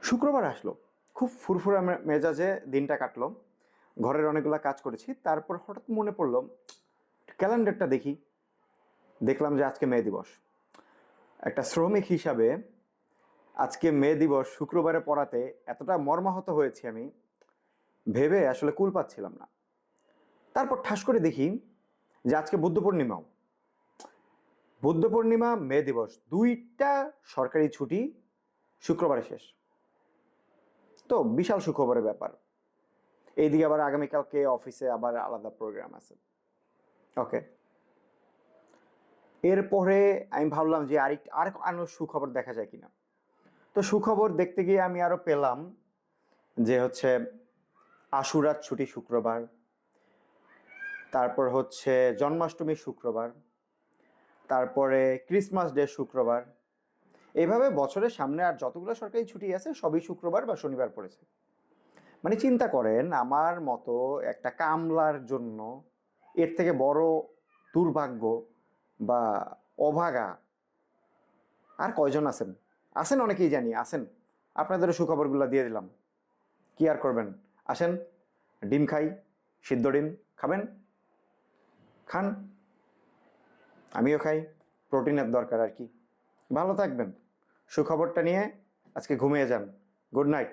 শুক্রবার আসলো, খুব ফুরফুরা মেজাজে দিনটা কাটলো। ঘরের অনেকগুলো কাজ করেছি, তারপর হঠাৎ মনে পড়লো ক্যালেন্ডারটা দেখি। দেখলাম যে আজকে মে দিবস। একটা শ্রমিক হিসাবে আজকে মে দিবস শুক্রবারে পড়াতে এতটা মর্মাহত হয়েছি আমি, ভেবে আসলে কুল পাচ্ছিলাম না। তারপর ঠাস করে দেখি যে আজকে বুদ্ধ পূর্ণিমাও। বুদ্ধ পূর্ণিমা, মে দিবস, দুইটা সরকারি ছুটি শুক্রবারে শেষ। তো বিশাল সুখবরের ব্যাপার। এইদিকে আবার আগামীকালকে অফিসে আবার আলাদা প্রোগ্রাম আছে। ওকে, এরপরে আমি ভাবলাম যে আরো সুখবর দেখা যায় কিনা। তো সুখবর দেখতে গিয়ে আমি আরো পেলাম যে হচ্ছে আশুরার ছুটি শুক্রবার, তারপর হচ্ছে জন্মাষ্টমী শুক্রবার, তারপরে ক্রিসমাস ডে শুক্রবার। এইভাবে বছরের সামনে আর যতগুলো সরকারি ছুটি আছে সবই শুক্রবার বা শনিবার পড়েছে। মানে চিন্তা করেন, আমার মতো একটা কামলার জন্য এর থেকে বড় দুর্ভাগ্য বা অভাগা আর কয়জন আছেন? আছেন অনেকেই, জানি আছেন। আপনাদেরও সুখবরগুলো দিয়ে দিলাম। কি আর করবেন, আসেন ডিম খাই, সিদ্ধ ডিম খাবেন, খান, আমিও খাই, প্রোটিনের দরকার আর কি। ভালো থাকবেন, সুখবরটা নিয়ে আজকে ঘুমিয়ে যান। Good night.